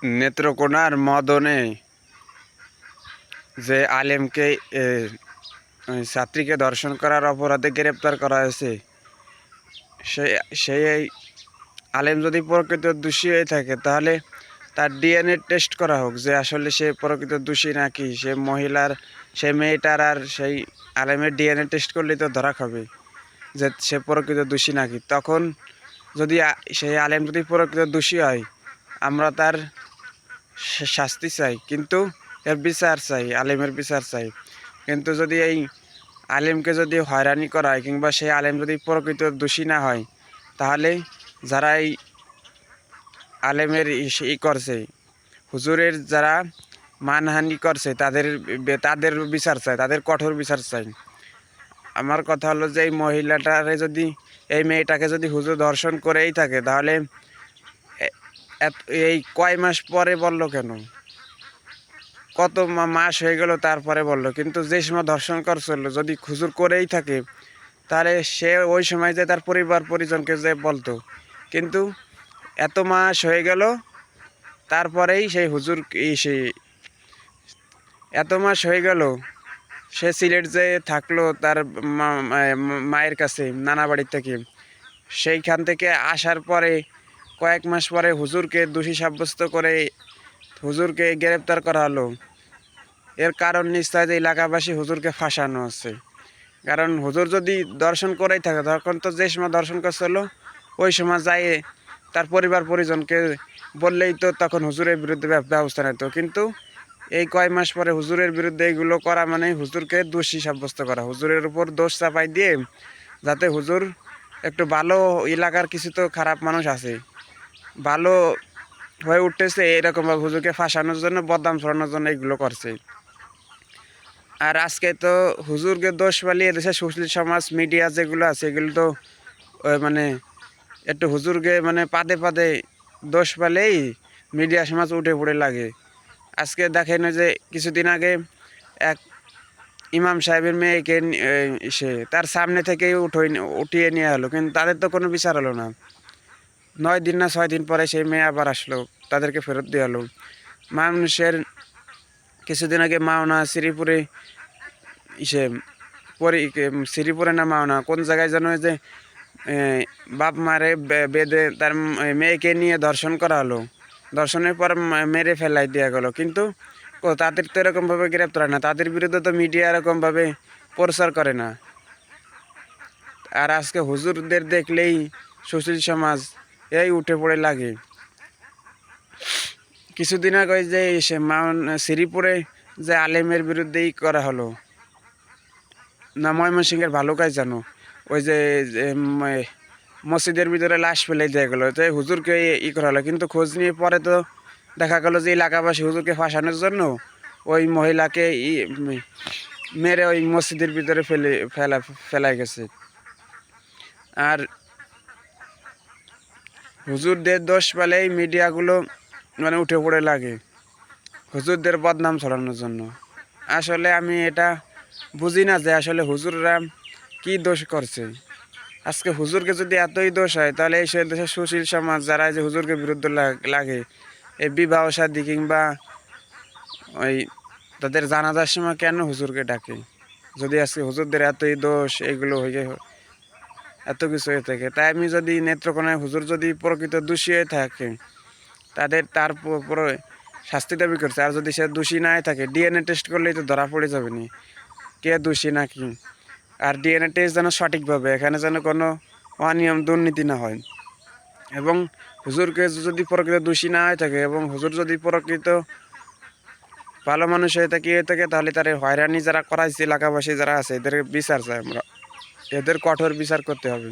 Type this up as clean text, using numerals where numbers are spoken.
নেত্রকোনার মদনে যে আলেমকে ছাত্রীকে ধর্ষণ করার অপরাধে গ্রেপ্তার করা হয়েছে, সেই আলেম যদি প্রকৃত দোষী হয়ে থাকে তাহলে তার ডিএনএ টেস্ট করা হোক যে আসলে সে প্রকৃত দোষী নাকি সে মেয়েটার আর সেই আলেমের ডিএনএ টেস্ট করলে তো ধরা খাবে যে সে প্রকৃত দোষী নাকি। তখন যদি সেই আলেম যদি প্রকৃত দোষী হয় আমরা তার শাস্তি চাই, কিন্তু এর বিচার চাই, আলেমের বিচার চাই। কিন্তু যদি এই আলেমকে যদি হয়রানি করা হয় কিংবা সেই আলেম যদি প্রকৃত দোষী না হয় তাহলে যারা এই আলেমের করছে, হুজুরের যারা মানহানি করছে তাদের বিচার চাই, তাদের কঠোর বিচার চাই। আমার কথা হলো যে এই মেয়েটাকে যদি হুজুর ধর্ষণ করেই থাকে তাহলে এই কয় মাস পরে বলল কেন? কত মাস হয়ে গেল তারপরে বললো, কিন্তু যে সময় ধর্ষণ করছিল যদি হুজুর করেই থাকে তাহলে সে ওই সময় যে তার পরিবার পরিজনকে যে বলতো। কিন্তু এত মাস হয়ে গেল তারপরেই সেই হুজুর এত মাস হয়ে গেল সে সিলেট যে থাকলো তার মায়ের কাছে নানা বাড়ির থেকে, সেইখান থেকে আসার পরে কয়েক মাস পরে হুজুরকে দোষী সাব্যস্ত করে হুজুরকে গ্রেপ্তার করা হলো। এর কারণ নিশ্চয় যে এলাকাবাসী হুজুরকে ফাঁসানো আছে। কারণ হুজুর যদি দর্শন করেই থাকে তখন তো যে সময় দর্শন করছিল ওই সময় যাই তার পরিবার পরিজনকে বললেই তো তখন হুজুরের বিরুদ্ধে ব্যবস্থা নিত। কিন্তু এই কয় মাস পরে হুজুরের বিরুদ্ধে এইগুলো করা মানে হুজুরকে দোষী সাব্যস্ত করা, হুজুরের উপর দোষ চাপাই দিয়ে যাতে হুজুর একটু ভালো, এলাকার কিছু তো খারাপ মানুষ আছে ভালো হয়ে উঠতেছে এরকমভাবে হুজুরকে ফাঁসানোর জন্য, বদনাম ছড়ানোর জন্য এইগুলো করছে। আর আজকে তো হুজুরকে দোষ পালিয়ে দেশের সুশীল সমাজ মিডিয়া যেগুলো আছে এগুলো তো মানে একটু হুজুরকে মানে পাদে পাদে দোষ পালেই মিডিয়া সমাজ উঠে পড়ে লাগে। আজকে দেখেন যে কিছুদিন আগে এক ইমাম সাহেবের মেয়েকে তার সামনে থেকেই উঠিয়ে নিয়ে হলো, কিন্তু তাদের তো কোনো বিচার হলো না। 9 দিন না 6 দিন পরে সেই মেয়ে আবার আসলো, তাদেরকে ফেরত দিয়ে হলো। মানুষের কিছুদিন আগে মাওনা শ্রীপুরে শ্রীপুরে না মাওনা কোন জায়গায় যেন যে বাপ মারে বেঁধে তার মেয়েকে নিয়ে ধর্ষণ করা হলো, ধর্ষণের পর মেরে ফেলাই দেওয়া গেলো। কিন্তু তাদের তো এরকমভাবে গ্রেপ্তার হয় না, তাদের বিরুদ্ধে তো মিডিয়া এরকমভাবে প্রচার করে না। আর আজকে হুজুরদের দেখলেই সুশীল সমাজ এই উঠে পড়ে লাগে। কিছুদিন আগে যে শ্রীপুরে যে আলেমের বিরুদ্ধেই করা হলো না, ময়মনসিংহের ভালুকায় জানো, ওই যে মসজিদের ভিতরে লাশ ফেলে দেওয়া গেলো, তো হুজুরকে করা হলো। কিন্তু খোঁজ নিয়ে পরে তো দেখা গেলো যে এলাকাবাসী হুজুরকে ফাঁসানোর জন্য ওই মহিলাকে মেরে ওই মসজিদের ভিতরে ফেলাই গেছে। আর হুজুরদের দোষ পেলেই মিডিয়াগুলো মানে উঠে পড়ে লাগে হুজুরদের বদনাম ছড়ানোর জন্য। আসলে আমি এটা বুঝি না যে আসলে হুজুররা কি দোষ করছে। আজকে হুজুরকে যদি এতই দোষ হয় তাহলে এই দেশের সুশীল সমাজ যারা যে হুজুরকে বিরুদ্ধে লাগে এই বিবাহ শাদী কিংবা ওই তাদের জানাজার সময় কেন হুজুরকে ডাকে? যদি আজকে হুজুরদের এতই দোষ এগুলো হয়ে এত কিছু হয়ে থাকে, তাই আমি যদি নেত্রকোনায় হুজুর যদি প্রকৃত দোষী হয়ে থাকে তার পরে শাস্তি দাবি করছে। আর যদি সে দোষী না থাকে ডিএনএ টেস্ট করলেই তো ধরা পড়ে যাবে নি কে দোষী নাকি। আর ডিএনএ টেস্ট যেন সঠিকভাবে, এখানে যেন কোনো অনিয়ম দুর্নীতি না হয়। এবং হুজুরকে যদি প্রকৃত দোষী না হয়ে থাকে এবং হুজুর যদি প্রকৃত ভালো মানুষ হয়ে থাকে তাহলে তার হয়রানি যারা করাইছে এলাকাবাসী যারা আছে এদের বিচার চাই আমরা, এদের কঠোর বিচার করতে হবে।